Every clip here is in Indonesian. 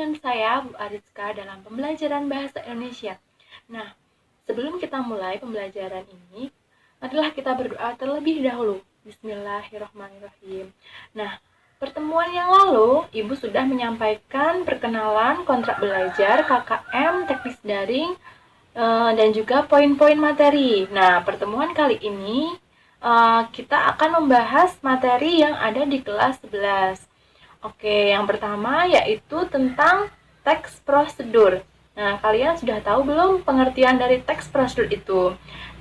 dengan saya, Bu Ariska, dalam pembelajaran Bahasa Indonesia. Nah, sebelum kita mulai pembelajaran ini, marilah kita berdoa terlebih dahulu. Bismillahirrahmanirrahim. Nah, pertemuan yang lalu, Ibu sudah menyampaikan perkenalan kontrak belajar KKM Teknis Daring dan juga poin-poin materi. Nah, pertemuan kali ini kita akan membahas materi yang ada di kelas 11. Oke, yang pertama yaitu tentang teks prosedur. Nah, kalian sudah tahu belum pengertian dari teks prosedur itu?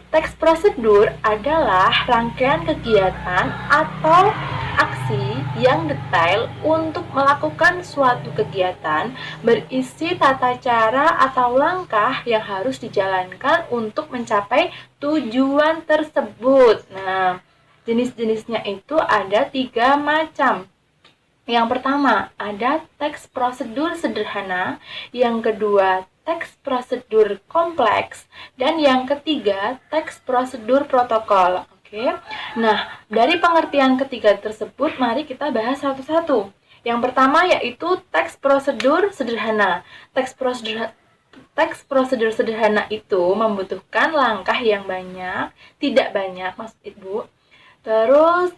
Teks prosedur adalah rangkaian kegiatan atau aksi yang detail untuk melakukan suatu kegiatan berisi tata cara atau langkah yang harus dijalankan untuk mencapai tujuan tersebut. Nah, jenis-jenisnya itu ada 3 macam. Yang pertama, ada teks prosedur sederhana, yang kedua, teks prosedur kompleks, dan yang ketiga, teks prosedur protokol. Oke. Nah, dari pengertian ketiga tersebut, mari kita bahas satu-satu. Yang pertama yaitu teks prosedur sederhana. Teks prosedur sederhana itu membutuhkan langkah yang banyak, tidak banyak maksud Ibu. Terus,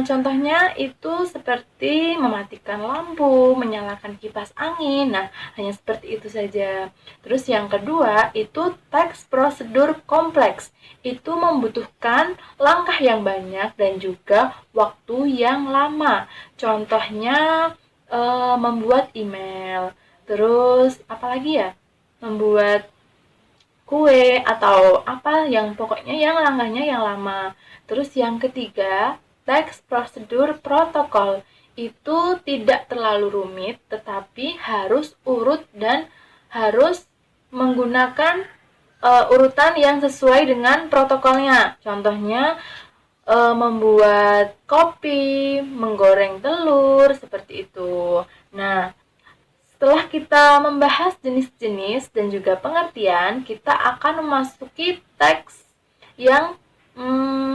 contohnya itu seperti mematikan lampu, menyalakan kipas angin. Nah, hanya seperti itu saja. Terus yang kedua, itu teks prosedur kompleks. Itu membutuhkan langkah yang banyak dan juga waktu yang lama. Contohnya, membuat email. Terus, apalagi ya? Membuat kue atau apa yang pokoknya yang langkahnya yang lama. Terus yang ketiga, teks prosedur protokol. Itu tidak terlalu rumit, tetapi harus urut dan harus menggunakan urutan yang sesuai dengan protokolnya. Contohnya, membuat kopi, menggoreng telur, seperti itu. Nah, setelah kita membahas jenis-jenis dan juga pengertian, kita akan memasuki teks yang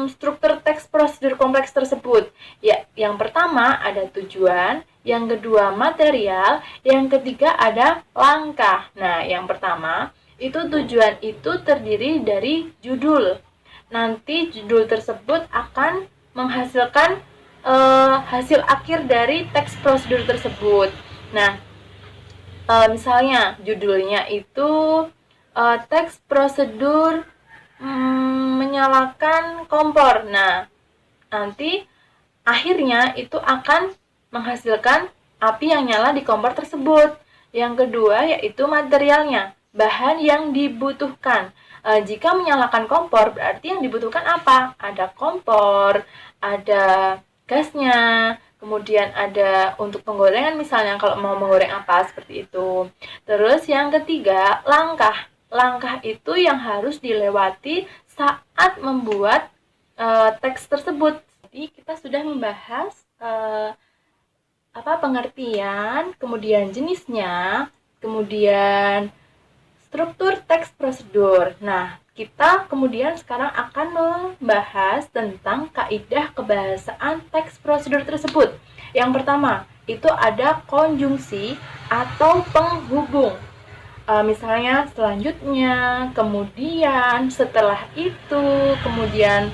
struktur teks prosedur kompleks tersebut. Ya, yang pertama ada tujuan, yang kedua material, yang ketiga ada langkah. Nah, yang pertama itu tujuan itu terdiri dari judul. Nanti judul tersebut akan menghasilkan hasil akhir dari teks prosedur tersebut. Nah, misalnya judulnya itu teks prosedur menyalakan kompor. Nah, nanti akhirnya itu akan menghasilkan api yang nyala di kompor tersebut. Yang kedua yaitu materialnya, bahan yang dibutuhkan. Jika menyalakan kompor berarti yang dibutuhkan apa? Ada kompor, ada gasnya, kemudian ada untuk penggorengan misalnya kalau mau menggoreng apa seperti itu. Terus yang ketiga, langkah. Langkah itu yang harus dilewati saat membuat teks tersebut. Jadi kita sudah membahas pengertian, kemudian jenisnya, kemudian struktur teks prosedur. Nah, kita kemudian sekarang akan membahas tentang kaidah kebahasaan teks prosedur tersebut. Yang pertama, itu ada konjungsi atau penghubung. Misalnya selanjutnya, kemudian, setelah itu, kemudian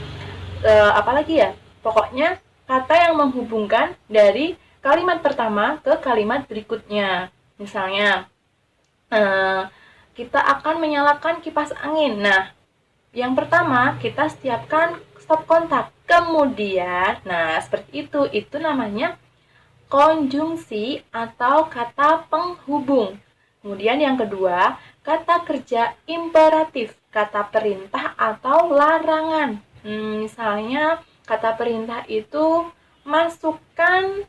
apalagi ya? Pokoknya kata yang menghubungkan dari kalimat pertama ke kalimat berikutnya. Misalnya, kita akan menyalakan kipas angin. Nah, yang pertama kita siapkan stop kontak. Kemudian, nah seperti itu namanya konjungsi atau kata penghubung. Kemudian yang kedua, kata kerja imperatif, kata perintah atau larangan. Misalnya kata perintah itu masukkan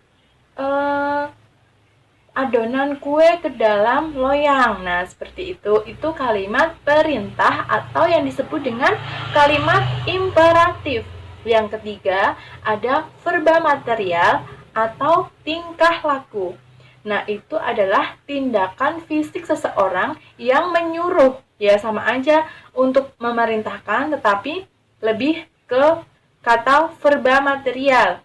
adonan kue ke dalam loyang. Nah, seperti itu. Itu kalimat perintah atau yang disebut dengan kalimat imperatif. Yang ketiga, ada verba material atau tingkah laku. Nah, itu adalah tindakan fisik seseorang yang menyuruh. Ya, sama aja untuk memerintahkan, tetapi lebih ke kata verba material.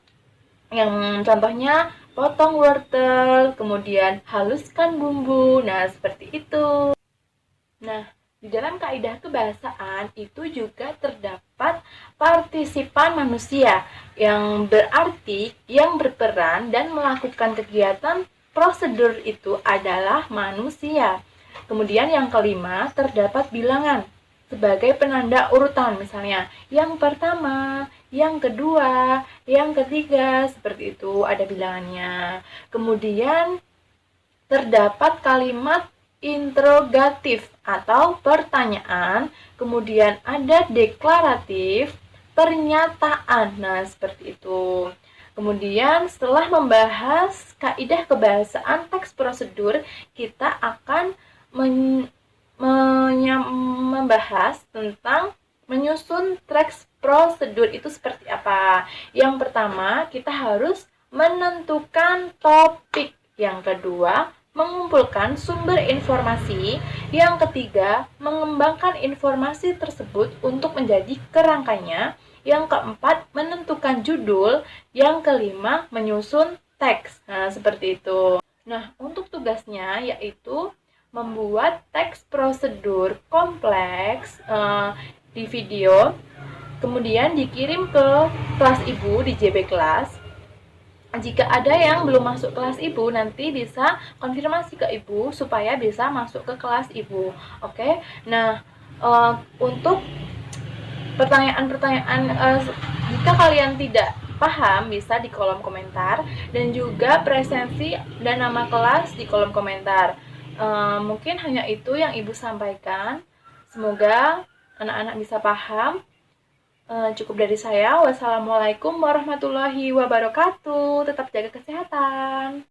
Yang contohnya potong wortel, kemudian haluskan bumbu. Nah, seperti itu. Nah, di dalam kaidah kebahasaan itu juga terdapat partisipan manusia yang berarti yang berperan dan melakukan kegiatan prosedur itu adalah manusia. Kemudian yang kelima terdapat bilangan sebagai penanda urutan, misalnya yang pertama, yang kedua, yang ketiga, seperti itu ada bilangannya. Kemudian terdapat kalimat interrogatif atau pertanyaan, kemudian ada deklaratif, pernyataan. Nah, seperti itu. Kemudian setelah membahas kaidah kebahasaan teks prosedur, kita akan membahas tentang menyusun teks prosedur itu seperti apa. Yang pertama, kita harus menentukan topik. Yang kedua, mengumpulkan sumber informasi. Yang ketiga, mengembangkan informasi tersebut untuk menjadi kerangkanya. Yang keempat, menentukan judul. Yang kelima, menyusun teks. Nah, seperti itu. Nah, untuk tugasnya yaitu membuat teks prosedur kompleks di video, kemudian dikirim ke kelas ibu di JB kelas. Jika ada yang belum masuk kelas ibu, nanti bisa konfirmasi ke ibu supaya bisa masuk ke kelas ibu. Oke, nah untuk pertanyaan-pertanyaan, jika kalian tidak paham bisa di kolom komentar, dan juga presensi dan nama kelas di kolom komentar. Mungkin hanya itu yang ibu sampaikan. Semoga anak-anak bisa paham. Cukup dari saya. Wassalamualaikum warahmatullahi wabarakatuh. Tetap jaga kesehatan.